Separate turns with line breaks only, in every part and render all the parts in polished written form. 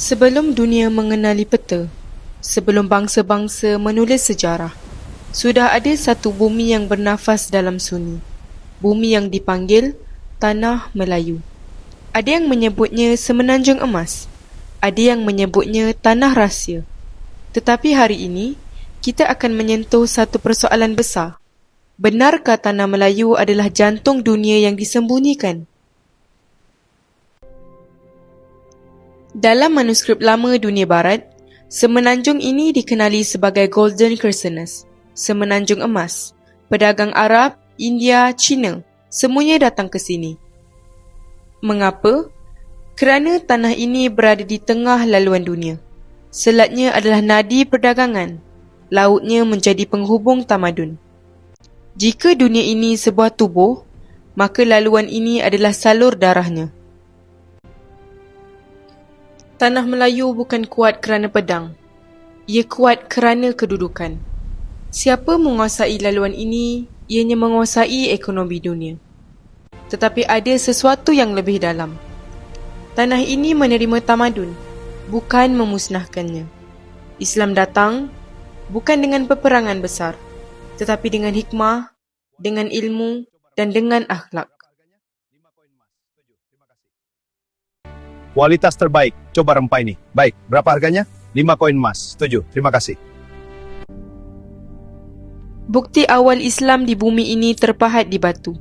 Sebelum dunia mengenali peta, sebelum bangsa-bangsa menulis sejarah, sudah ada satu bumi yang bernafas dalam sunyi. Bumi yang dipanggil Tanah Melayu. Ada yang menyebutnya Semenanjung Emas. Ada yang menyebutnya Tanah Rahsia. Tetapi hari ini, kita akan menyentuh satu persoalan besar. Benarkah Tanah Melayu adalah jantung dunia yang disembunyikan? Dalam manuskrip lama dunia barat, semenanjung ini dikenali sebagai Golden Chrysalis, Semenanjung Emas. Pedagang Arab, India, China, semuanya datang ke sini. Mengapa? Kerana tanah ini berada di tengah laluan dunia. Selatnya adalah nadi perdagangan. Lautnya menjadi penghubung tamadun. Jika dunia ini sebuah tubuh, maka laluan ini adalah salur darahnya. Tanah Melayu bukan kuat kerana pedang. Ia kuat kerana kedudukan. Siapa menguasai laluan ini, ianya menguasai ekonomi dunia. Tetapi ada sesuatu yang lebih dalam. Tanah ini menerima tamadun, bukan memusnahkannya. Islam datang, bukan dengan peperangan besar, tetapi dengan hikmah, dengan ilmu dan dengan akhlak.
Kualitas terbaik, coba rempah ini. Baik, berapa harganya? 5 koin emas. Setuju, terima kasih.
Bukti awal Islam di bumi ini terpahat di batu.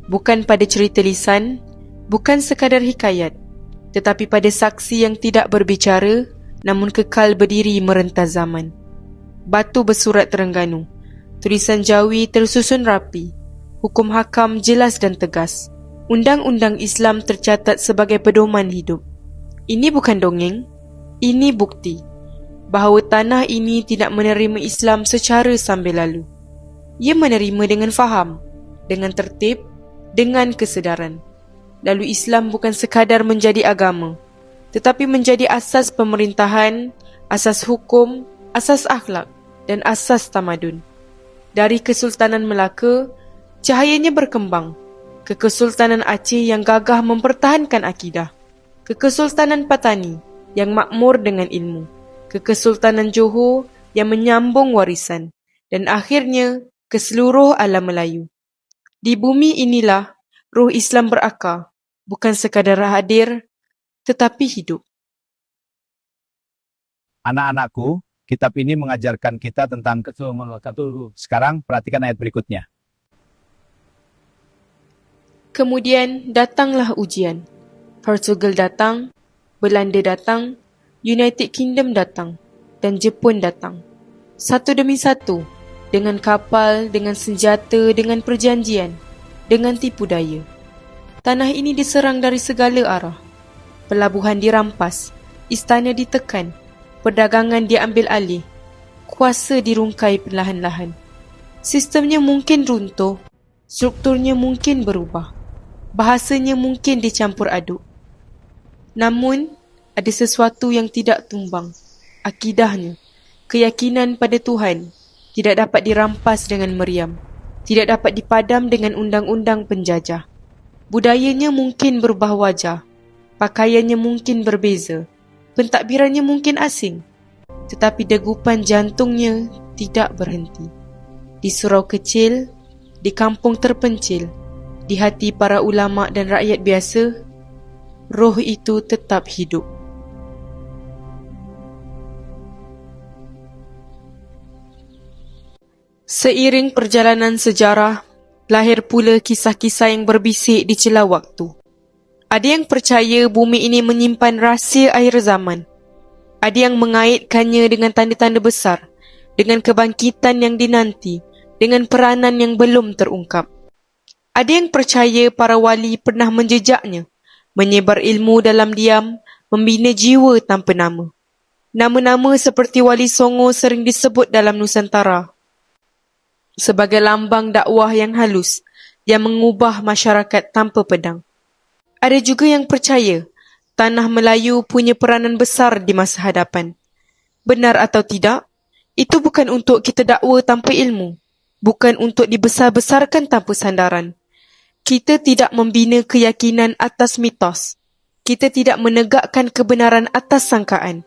Bukan pada cerita lisan, bukan sekadar hikayat, tetapi pada saksi yang tidak berbicara, namun kekal berdiri merentas zaman. Batu bersurat Terengganu. Tulisan Jawi tersusun rapi. Hukum hakam jelas dan tegas. Undang-undang Islam tercatat sebagai pedoman hidup. Ini bukan dongeng, ini bukti bahawa tanah ini tidak menerima Islam secara sambil lalu. Ia menerima dengan faham, dengan tertib, dengan kesedaran. Lalu Islam bukan sekadar menjadi agama, tetapi menjadi asas pemerintahan, asas hukum, asas akhlak dan asas tamadun. Dari Kesultanan Melaka, cahayanya berkembang ke Kesultanan Aceh yang gagah mempertahankan akidah, ke Kesultanan Patani yang makmur dengan ilmu, ke Kesultanan Johor yang menyambung warisan, dan akhirnya ke seluruh alam Melayu. Di bumi inilah ruh Islam berakar, bukan sekadar hadir, tetapi hidup.
Anak-anakku, kitab ini mengajarkan kita tentang kesultanan. Sekarang perhatikan ayat berikutnya.
Kemudian datanglah ujian. Portugal datang, Belanda datang, United Kingdom datang, dan Jepun datang. Satu demi satu, dengan kapal, dengan senjata, dengan perjanjian, dengan tipu daya. Tanah ini diserang dari segala arah. Pelabuhan dirampas, istana ditekan, perdagangan diambil alih, kuasa dirungkai perlahan-lahan. Sistemnya mungkin runtuh, strukturnya mungkin berubah. Bahasanya mungkin dicampur aduk. Namun, ada sesuatu yang tidak tumbang. Akidahnya, keyakinan pada Tuhan, tidak dapat dirampas dengan meriam. Tidak dapat dipadam dengan undang-undang penjajah. Budayanya mungkin berubah wajah. Pakaiannya mungkin berbeza. Pentadbirannya mungkin asing. Tetapi degupan jantungnya tidak berhenti. Di surau kecil, di kampung terpencil, di hati para ulama dan rakyat biasa, roh itu tetap hidup. Seiring perjalanan sejarah, lahir pula kisah-kisah yang berbisik di celah waktu. Ada yang percaya bumi ini menyimpan rahsia akhir zaman. Ada yang mengaitkannya dengan tanda-tanda besar, dengan kebangkitan yang dinanti, dengan peranan yang belum terungkap. Ada yang percaya para wali pernah menjejaknya, menyebar ilmu dalam diam, membina jiwa tanpa nama. Nama-nama seperti Wali Songo sering disebut dalam Nusantara sebagai lambang dakwah yang halus, yang mengubah masyarakat tanpa pedang. Ada juga yang percaya tanah Melayu punya peranan besar di masa hadapan. Benar atau tidak, itu bukan untuk kita dakwa tanpa ilmu, bukan untuk dibesar-besarkan tanpa sandaran. Kita tidak membina keyakinan atas mitos. kita tidak menegakkan kebenaran atas sangkaan.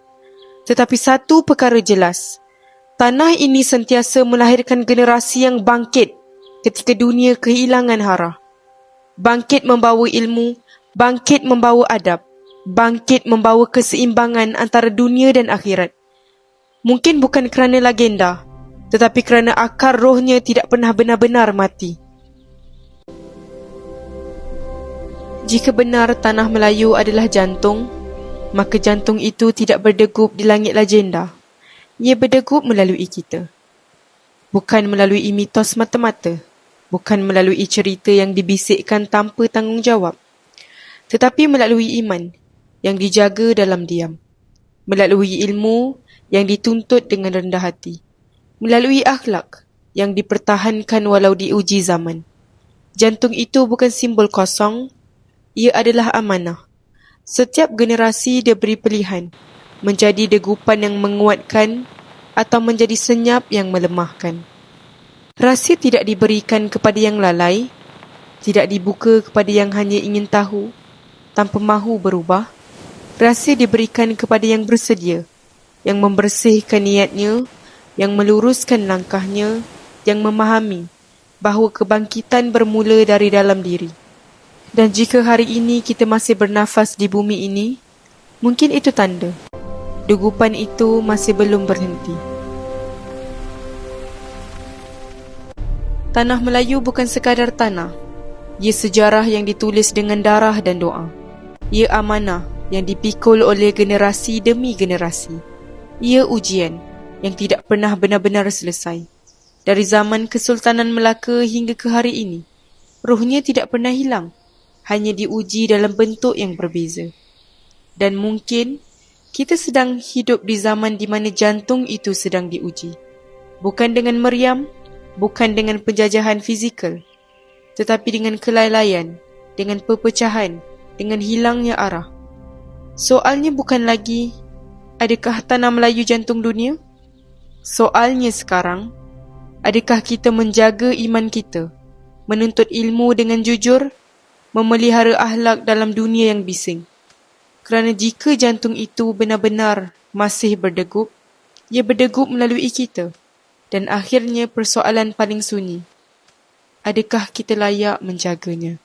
Tetapi satu perkara jelas, tanah ini sentiasa melahirkan generasi yang bangkit ketika dunia kehilangan hara. Bangkit membawa ilmu, bangkit membawa adab, bangkit membawa keseimbangan antara dunia dan akhirat. Mungkin bukan kerana legenda, tetapi kerana akar rohnya tidak pernah benar-benar mati. Jika benar tanah Melayu adalah jantung, maka jantung itu tidak berdegup di langit legenda. Ia berdegup melalui kita. Bukan melalui mitos mata-mata, bukan melalui cerita yang dibisikkan tanpa tanggungjawab, tetapi melalui iman yang dijaga dalam diam, melalui ilmu yang dituntut dengan rendah hati, melalui akhlak yang dipertahankan walau diuji zaman. Jantung itu bukan simbol kosong, ia adalah amanah. Setiap generasi diberi pilihan, menjadi degupan yang menguatkan atau menjadi senyap yang melemahkan. Rahsia tidak diberikan kepada yang lalai, tidak dibuka kepada yang hanya ingin tahu, tanpa mahu berubah. Rahsia diberikan kepada yang bersedia, yang membersihkan niatnya, yang meluruskan langkahnya, yang memahami bahawa kebangkitan bermula dari dalam diri. Dan jika hari ini kita masih bernafas di bumi ini, mungkin itu tanda degupan itu masih belum berhenti. Tanah Melayu bukan sekadar tanah. Ia sejarah yang ditulis dengan darah dan doa. Ia amanah yang dipikul oleh generasi demi generasi. Ia ujian yang tidak pernah benar-benar selesai. Dari zaman Kesultanan Melaka hingga ke hari ini, rohnya tidak pernah hilang, hanya diuji dalam bentuk yang berbeza. Dan mungkin kita sedang hidup di zaman di mana jantung itu sedang diuji. Bukan dengan meriam, bukan dengan penjajahan fizikal, tetapi dengan kelalaian, dengan perpecahan, dengan hilangnya arah. Soalnya bukan lagi, adakah tanah Melayu jantung dunia? Soalnya sekarang, adakah kita menjaga iman kita, menuntut ilmu dengan jujur, memelihara akhlak dalam dunia yang bising? Kerana jika jantung itu benar-benar masih berdegup, ia berdegup melalui kita. Dan akhirnya persoalan paling sunyi, adakah kita layak menjaganya?